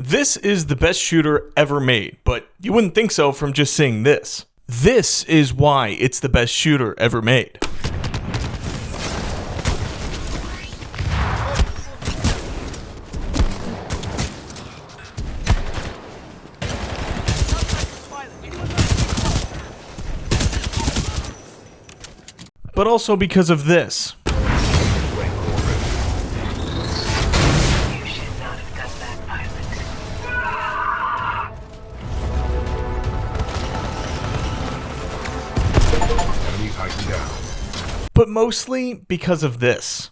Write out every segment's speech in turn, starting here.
This is the best shooter ever made, but you wouldn't think so from just seeing this. This is why it's the best shooter ever made. But also because of this. But mostly because of this.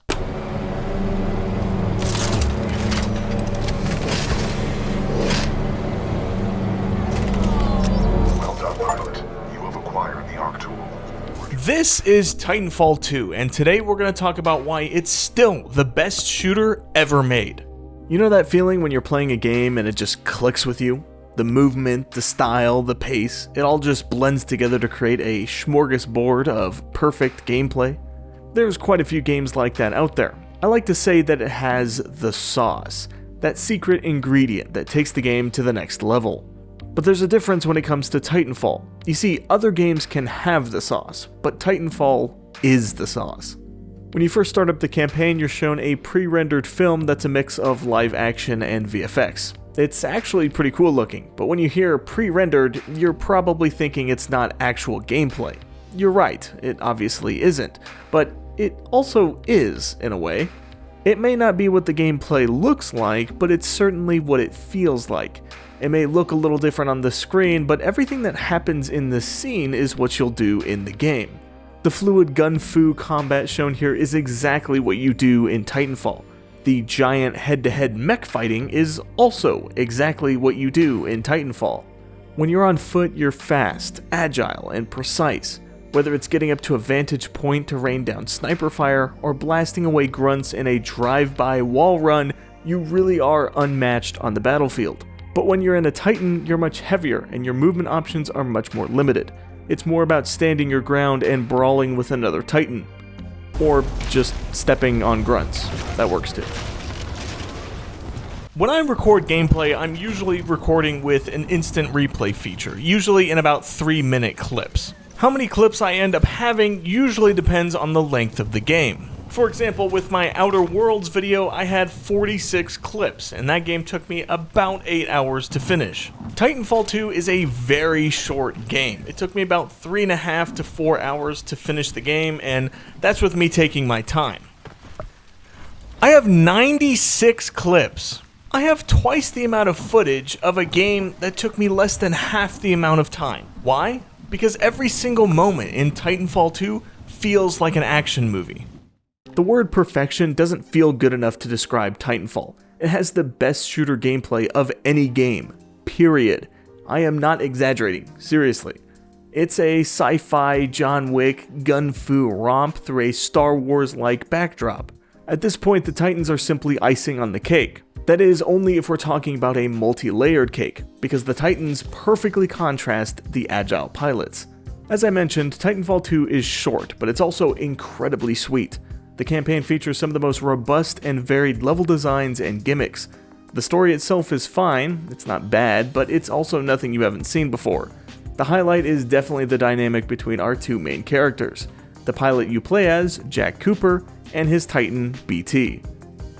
Well done, pilot. You have acquired the ARC tool. This is Titanfall 2, and today we're going to talk about why it's still the best shooter ever made. You know that feeling when you're playing a game and it just clicks with you? The movement, the style, the pace, it all just blends together to create a smorgasbord of perfect gameplay. There's quite a few games like that out there. I like to say that it has the sauce, that secret ingredient that takes the game to the next level. But there's a difference when it comes to Titanfall. You see, other games can have the sauce, but Titanfall is the sauce. When you first start up the campaign, you're shown a pre-rendered film that's a mix of live action and VFX. It's actually pretty cool looking, but when you hear pre-rendered, you're probably thinking it's not actual gameplay. You're right, it obviously isn't, but it also is, in a way. It may not be what the gameplay looks like, but it's certainly what it feels like. It may look a little different on the screen, but everything that happens in the scene is what you'll do in the game. The fluid gun-fu combat shown here is exactly what you do in Titanfall. The giant head-to-head mech fighting is also exactly what you do in Titanfall. When you're on foot, you're fast, agile, and precise. Whether it's getting up to a vantage point to rain down sniper fire, or blasting away grunts in a drive-by wall run, you really are unmatched on the battlefield. But when you're in a Titan, you're much heavier, and your movement options are much more limited. It's more about standing your ground and brawling with another Titan. Or just stepping on grunts. That works too. When I record gameplay, I'm usually recording with an instant replay feature, usually in about 3-minute clips. How many clips I end up having usually depends on the length of the game. For example, with my Outer Worlds video, I had 46 clips, and that game took me about 8 hours to finish. Titanfall 2 is a very short game. It took me about 3.5 to 4 hours to finish the game, and that's with me taking my time. I have 96 clips. I have twice the amount of footage of a game that took me less than half the amount of time. Why? Because every single moment in Titanfall 2 feels like an action movie. The word perfection doesn't feel good enough to describe Titanfall. It has the best shooter gameplay of any game, period. I am not exaggerating, seriously. It's a sci-fi, John Wick, gun-fu romp through a Star Wars-like backdrop. At this point, the Titans are simply icing on the cake. That is, only if we're talking about a multi-layered cake, because the Titans perfectly contrast the agile pilots. As I mentioned, Titanfall 2 is short, but it's also incredibly sweet. The campaign features some of the most robust and varied level designs and gimmicks. The story itself is fine, it's not bad, but it's also nothing you haven't seen before. The highlight is definitely the dynamic between our two main characters, the pilot you play as, Jack Cooper, and his Titan, BT.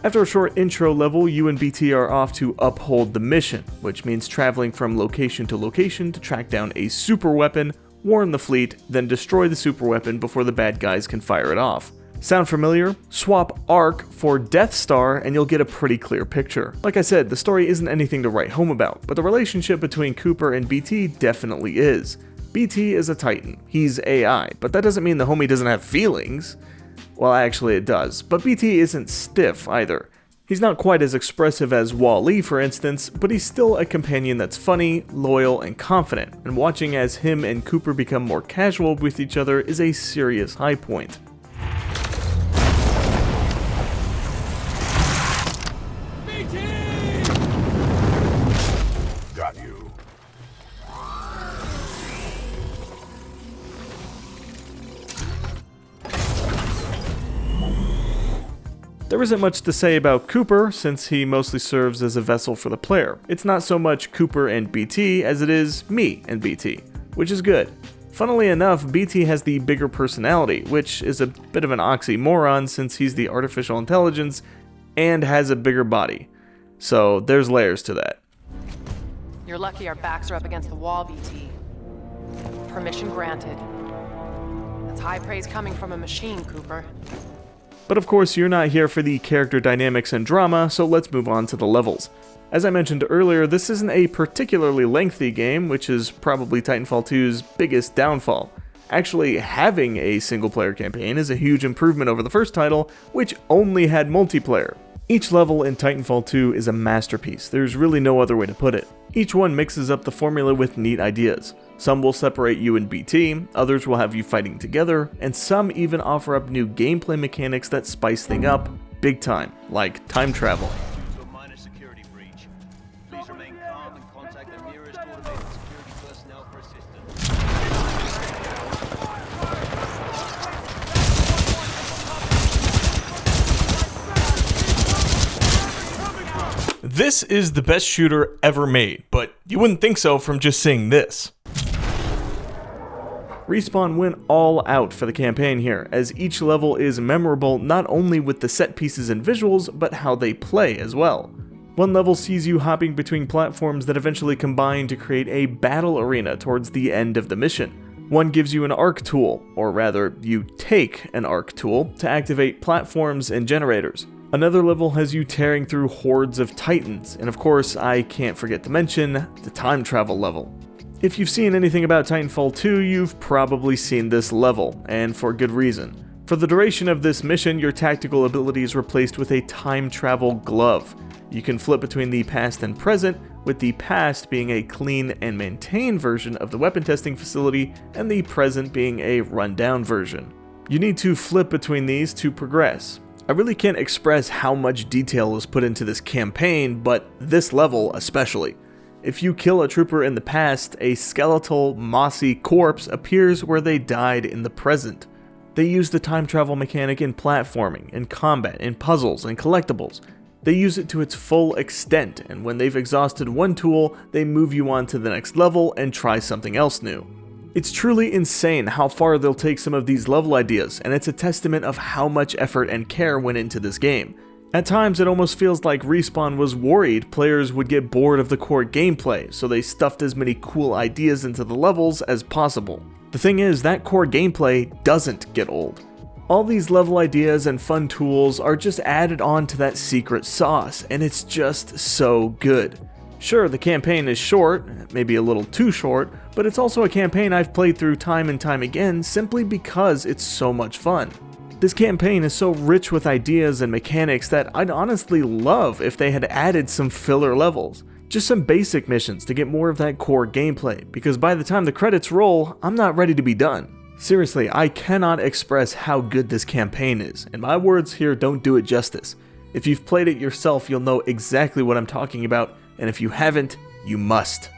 After a short intro level, you and BT are off to uphold the mission, which means traveling from location to location to track down a super weapon, warn the fleet, then destroy the super weapon before the bad guys can fire it off. Sound familiar? Swap ARC for Death Star and you'll get a pretty clear picture. Like I said, the story isn't anything to write home about, but the relationship between Cooper and BT definitely is. BT is a Titan, he's AI, but that doesn't mean the homie doesn't have feelings. Well, actually it does, but BT isn't stiff either. He's not quite as expressive as Wall-E, for instance, but he's still a companion that's funny, loyal, and confident, and watching as him and Cooper become more casual with each other is a serious high point. Got you. There isn't much to say about Cooper, since he mostly serves as a vessel for the player. It's not so much Cooper and BT as it is me and BT, which is good. Funnily enough, BT has the bigger personality, which is a bit of an oxymoron since he's the artificial intelligence and has a bigger body. So there's layers to that. You're lucky our backs are up against the wall, BT. Permission granted. That's high praise coming from a machine, Cooper. But of course, you're not here for the character dynamics and drama, so let's move on to the levels. As I mentioned earlier, this isn't a particularly lengthy game, which is probably Titanfall 2's biggest downfall. Actually, having a single-player campaign is a huge improvement over the first title, which only had multiplayer. Each level in Titanfall 2 is a masterpiece, there's really no other way to put it. Each one mixes up the formula with neat ideas. Some will separate you and BT, others will have you fighting together, and some even offer up new gameplay mechanics that spice things up big time, like time travel. To a minor security breach. Please remain calm and contact the nearest automated security personnel for assistance. This is the best shooter ever made, but you wouldn't think so from just seeing this. Respawn went all out for the campaign here, as each level is memorable not only with the set pieces and visuals, but how they play as well. One level sees you hopping between platforms that eventually combine to create a battle arena towards the end of the mission. One gives you an arc tool, or rather, you take an arc tool to activate platforms and generators. Another level has you tearing through hordes of titans, and of course, I can't forget to mention the time travel level. If you've seen anything about Titanfall 2, you've probably seen this level, and for good reason. For the duration of this mission, your tactical ability is replaced with a time travel glove. You can flip between the past and present, with the past being a clean and maintained version of the weapon testing facility, and the present being a rundown version. You need to flip between these to progress. I really can't express how much detail is put into this campaign, but this level especially. If you kill a trooper in the past, a skeletal, mossy corpse appears where they died in the present. They use the time travel mechanic in platforming, in combat, in puzzles, and collectibles. They use it to its full extent, and when they've exhausted one tool, they move you on to the next level and try something else new. It's truly insane how far they'll take some of these level ideas, and it's a testament of how much effort and care went into this game. At times, it almost feels like Respawn was worried players would get bored of the core gameplay, so they stuffed as many cool ideas into the levels as possible. The thing is, that core gameplay doesn't get old. All these level ideas and fun tools are just added on to that secret sauce, and it's just so good. Sure, the campaign is short, maybe a little too short, but it's also a campaign I've played through time and time again simply because it's so much fun. This campaign is so rich with ideas and mechanics that I'd honestly love if they had added some filler levels. Just some basic missions to get more of that core gameplay, because by the time the credits roll, I'm not ready to be done. Seriously, I cannot express how good this campaign is, and my words here don't do it justice. If you've played it yourself, you'll know exactly what I'm talking about, and if you haven't, you must.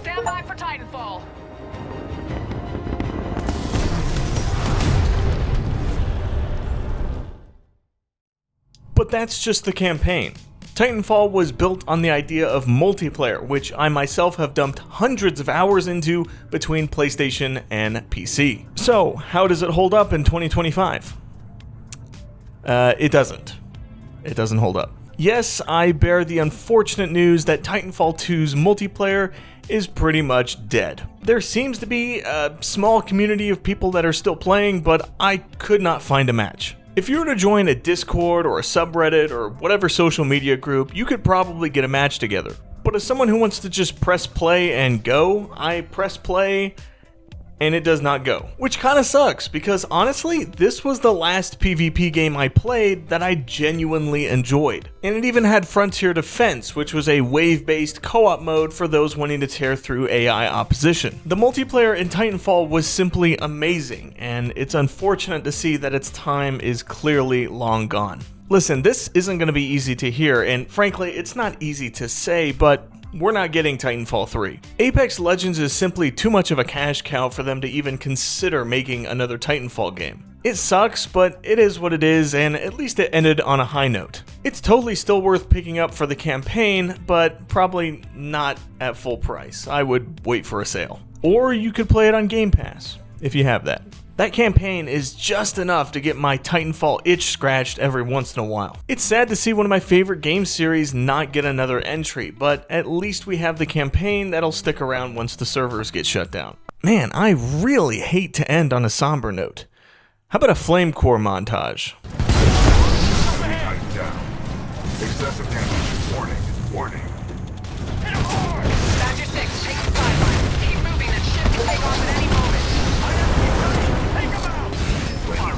Stand by for Titanfall. But that's just the campaign. Titanfall was built on the idea of multiplayer, which I myself have dumped hundreds of hours into between PlayStation and PC. So, how does it hold up in 2025? It doesn't. It doesn't hold up. Yes, I bear the unfortunate news that Titanfall 2's multiplayer is pretty much dead. There seems to be a small community of people that are still playing, but I could not find a match. If you were to join a Discord or a subreddit or whatever social media group, you could probably get a match together. But as someone who wants to just press play and go, I press play and it does not go. Which kind of sucks, because honestly, this was the last PvP game I played that I genuinely enjoyed. And it even had Frontier Defense, which was a wave-based co-op mode for those wanting to tear through AI opposition. The multiplayer in Titanfall was simply amazing, and it's unfortunate to see that its time is clearly long gone. Listen, this isn't going to be easy to hear, and frankly, it's not easy to say, but we're not getting Titanfall 3. Apex Legends is simply too much of a cash cow for them to even consider making another Titanfall game. It sucks, but it is what it is, and at least it ended on a high note. It's totally still worth picking up for the campaign, but probably not at full price. I would wait for a sale. Or you could play it on Game Pass, if you have that. That campaign is just enough to get my Titanfall itch scratched every once in a while. It's sad to see one of my favorite game series not get another entry, but at least we have the campaign that'll stick around once the servers get shut down. Man, I really hate to end on a somber note. How about a flame core montage? Titan down. Excessive damage. Warning. Warning. Badger 6, take the sideline. Keep moving, that ship can take off at any moment. Watch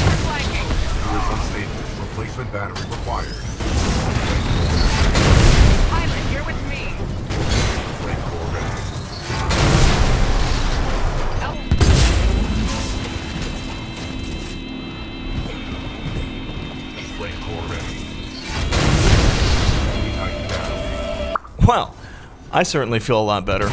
for flanking. Viewers unstable. Replacement battery required. Pilot, you're with me. Flame core ready. Flame core ready. Titan down. Well, I certainly feel a lot better.